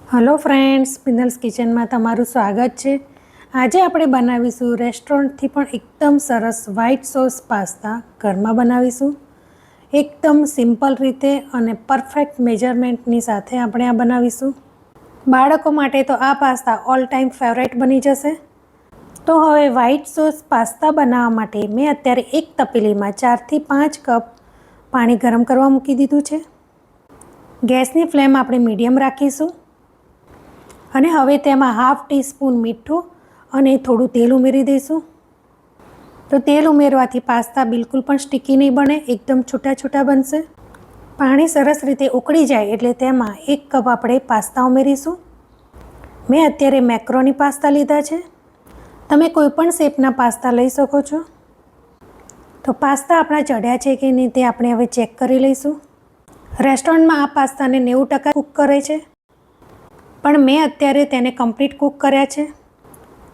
Hello friends, पिनल्स kitchen में तमारू स्वागत है। आज આપણે બનાવીશું રેસ્ટોરન્ટથી પણ એકદમ સરસ વ્હાઈટ સોસ પાસ્તા ઘરમાં બનાવીશું એકદમ સિમ્પલ રીતે અને પરફેક્ટ મેજરમેન્ટની સાથે આપણે આ બનાવીશું। બાળકો માટે તો આ પાસ્તા ઓલ ટાઈમ ફેવરેટ બની જશે। તો હવે વ્હાઈટ સોસ પાસ્તા બનાવવા માટે મેં અત્યારે એક તપેલીમાં 4 થી 5 કપ પાણી ગરમ કરવા મૂકી દીધું છે। ગેસની ફ્લેમ આપણે મીડિયમ રાખીશું અને હવે તેમાં હાફ ટીસ્પૂન મીઠું અને થોડું તેલ ઉમેરી દઈશું। તો તેલ ઉમેરવાથી પાસ્તા બિલકુલ પણ સ્ટીકી નહીં બને, એકદમ છૂટા છૂટા બનશે। પાણી સરસ રીતે ઉકળી જાય એટલે તેમાં 1 કપ આપણે પાસ્તા ઉમેરીશું। મેં અત્યારે મેક્રોની પાસ્તા લીધા છે, તમે કોઈ પણ શેપના પાસ્તા લઈ શકો છો। તો પાસ્તા આપણા ચડ્યા છે કે નહીં તે આપણે હવે ચેક કરી લઈશું। રેસ્ટોરન્ટમાં આ પાસ્તાને 90% કૂક કરે છે, પણ મેં અત્યારે તેને કમ્પ્લીટ કૂક કર્યા છે।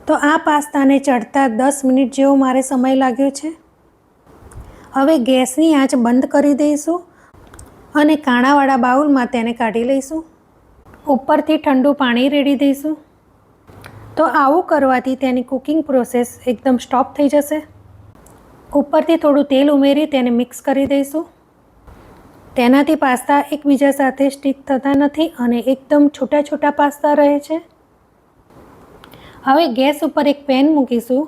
તો આ પાસ્તાને ચડતા 10 મિનિટ જેવો મારે સમય લાગ્યો છે। હવે ગેસની આંચ બંધ કરી દઈશું અને કાણાવાળા બાઉલમાં તેને કાઢી લઈશું। ઉપરથી ઠંડુ પાણી રેડી દઈશું। તો આવું કરવાથી તેની કુકિંગ પ્રોસેસ એકદમ સ્ટોપ થઈ જશે। ઉપરથી થોડું તેલ ઉમેરી તેને મિક્સ કરી દઈશું। તેનાથી પાસ્તા એકબીજા સાથે સ્ટીક થતા નથી અને એકદમ છૂટા છૂટા પાસ્તા રહે છે। હવે ગેસ ઉપર એક પેન મૂકીશું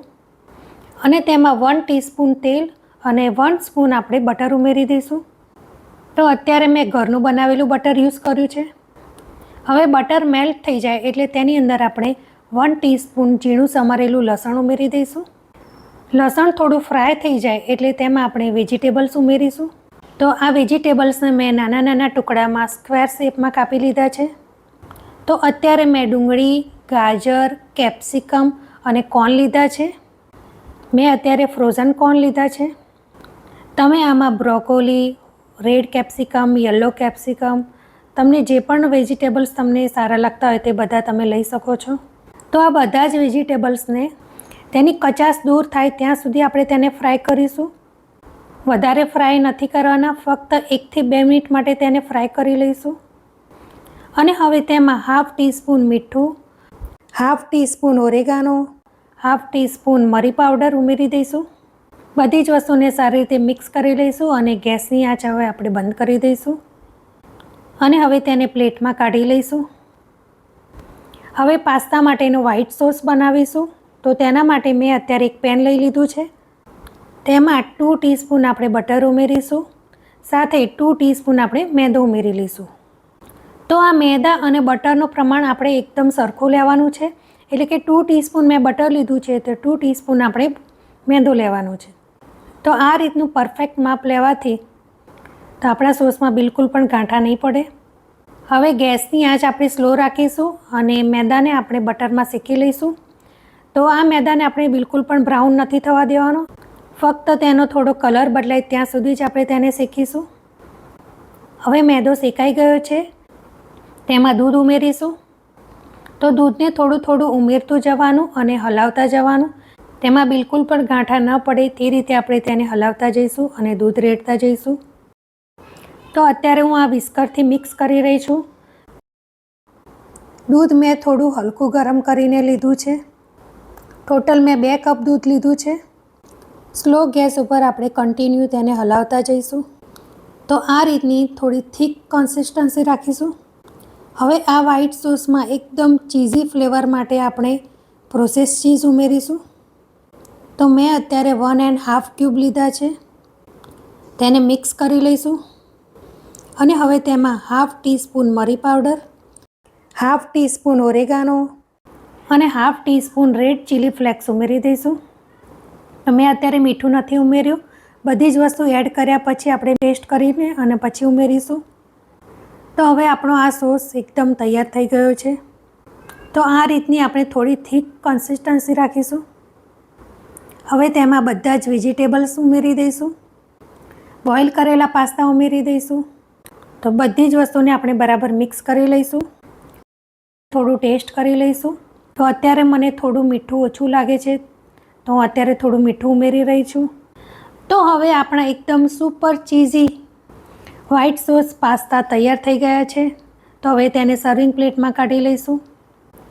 અને તેમાં 1 ટીસ્પૂન તેલ અને 1 સ્પૂન આપણે બટર ઉમેરી દઈશું। તો અત્યારે મેં ઘરનું બનાવેલું બટર યુઝ કર્યું છે। હવે બટર મેલ્ટ થઈ જાય એટલે તેની અંદર આપણે 1 ટીસ્પૂન ઝીણું સમારેલું લસણ ઉમેરી દઈશું। લસણ થોડું ફ્રાય થઈ જાય એટલે તેમાં આપણે વેજીટેબલ્સ ઉમેરીશું। તો આ વેજીટેબલ્સને મેં નાના નાના ટુકડામાં સ્ક્વેર શેપમાં કાપી લીધા છે। તો અત્યારે મેં ડુંગળી, ગાજર, કેપ્સિકમ અને કોર્ન લીધા છે। મેં અત્યારે ફ્રોઝન કોર્ન લીધા છે। તમે આમાં broccoli, red capsicum, yellow capsicum, તમને જે પણ વેજીટેબલ્સ તમને સારા લાગતા હોય તે બધા તમે લઈ શકો છો। તો આ બધા જ વેજીટેબલ્સને તેની કચાશ દૂર થાય ત્યાં સુધી આપણે તેને ફ્રાય કરીશું। વધારે ફ્રાય નથી કરવાના, ફક્ત 1 થી 2 મિનિટ માટે તેને ફ્રાય કરી લઈશું। અને હવે તેમાં હાફ ટીસ્પૂન મીઠું, half teaspoon oregano, half teaspoon મરી પાવડર ઉમેરી દઈશું। બધી જ વસ્તુને સારી રીતે મિક્સ કરી લઈશું અને ગેસની આંચ હવે આપણે બંધ કરી દઈશું અને હવે તેને પ્લેટમાં કાઢી લઈશું। હવે પાસ્તા માટેનો વ્હાઈટ સોસ બનાવીશું। તો તેના માટે મેં અત્યારે એક પેન લઈ લીધું છે, તેમાં 2 ટીસ્પૂન આપણે બટર ઉમેરીશું, સાથે 2 ટીસ્પૂન આપણે મેદો ઉમેરી લઈશું। તો આ મેદા અને બટરનું પ્રમાણ આપણે એકદમ સરખું લેવાનું છે, એટલે કે 2 ટીસ્પૂન મેં બટર લીધું છે તો 2 ટીસ્પૂન આપણે મેદો લેવાનું છે। તો આ રીતનું પરફેક્ટ માપ લેવાથી તો આપણા સોસમાં બિલકુલ પણ ગાંઠા નહીં પડે। હવે ગેસની આંચ આપણે સ્લો રાખીશું અને મેદાને આપણે બટરમાં શેકી લઈશું। તો આ મેદાને આપણે બિલકુલ પણ બ્રાઉન નથી થવા દેવાનો, ફક્ત તેનો થોડો કલર બદલાય ત્યાં સુધી જ આપણે તેને શેકીશું। હવે મેદો શેકાઈ ગયો છે, તેમાં દૂધ ઉમેરીશું। તો દૂધને થોડું થોડું ઉમેરતું જવાનું અને હલાવતા જવાનું, તેમાં બિલકુલ પણ ગાંઠા ન પડે તે રીતે આપણે તેને હલાવતા જઈશું અને દૂધ રેડતા જઈશું। તો અત્યારે હું આ વિસ્કરથી મિક્સ કરી રહી છું। દૂધ મેં થોડું હલકું ગરમ કરીને લીધું છે। ટોટલ મેં 2 કપ દૂધ લીધું છે। સ્લો ગેસ ઉપર આપણે કન્ટિન્યુ તેને હલાવતા જઈશું। તો આ રીતની થોડી થીક કન્સિસ્ટન્સી રાખીશું। હવે આ વ્હાઈટ સોસમાં એકદમ ચીઝી ફ્લેવર માટે આપણે પ્રોસેસ ચીઝ ઉમેરીશું। તો મેં અત્યારે 1.5 ક્યુબ લીધા છે, તેને મિક્સ કરી લઈશું અને હવે તેમાં હાફ ટીસ્પૂન મરી પાવડર, હાફ ટીસ્પૂન ઓરેગાનો અને half teaspoon red chilli flakes ઉમેરી દઈશું। તો મેં અત્યારે મીઠું નથી ઉમેર્યું, બધી જ વસ્તુ એડ કર્યા પછી આપણે ટેસ્ટ કરીને અને પછી ઉમેરીશું। તો હવે આપણો આ સોસ એકદમ તૈયાર થઈ ગયો છે। તો આ રીતની આપણે થોડી થીક કન્સિસ્ટન્સી રાખીશું। હવે તેમાં બધા જ વેજીટેબલ્સ ઉમેરી દઈશું, બોઇલ કરેલા પાસ્તા ઉમેરી દઈશું। તો બધી જ વસ્તુને આપણે બરાબર મિક્સ કરી લઈશું, થોડું ટેસ્ટ કરી લઈશું। તો અત્યારે મને થોડું મીઠું ઓછું લાગે છે, તો હું અત્યારે થોડું મીઠું ઉમેરી રહી છું। તો હવે આપણા એકદમ super cheesy white sauce pasta તૈયાર થઈ ગયા છે। તો હવે તેને સર્વિંગ પ્લેટમાં કાઢી લઈશું.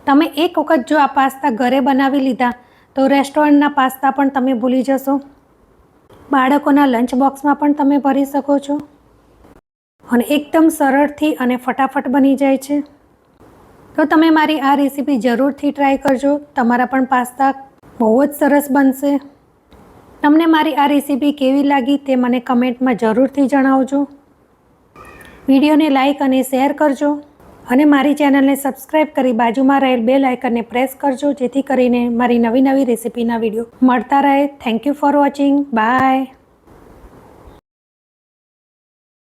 તમે એક વખત જો આ પાસ્તા ઘરે બનાવી લીધા તો રેસ્ટોરન્ટના પાસ્તા પણ તમે ભૂલી જશો. બાળકોના લંચ બોક્સમાં પણ તમે ભરી શકો છો અને એકદમ સરળથી અને ફટાફટ બની જાય છે. તો તમે મારી આ રેસીપી જરૂરથી ટ્રાય કરજો. તમારા પણ પાસ્તા બહુ જ સરસ બનશે. તમને મારી આ રેસીપી કેવી લાગી તે મને કમેન્ટમાં જરૂરથી જણાવજો. વિડીયોને લાઈક અને શેર કરજો અને મારી ચેનલને સબસ્ક્રાઈબ કરી બાજુમાં રહેલ બેલ આઇકનને પ્રેસ કરજો, જેથી કરીને મારી નવી રેસીપીના વિડીયો મળતા રહે. Thank you for watching. By.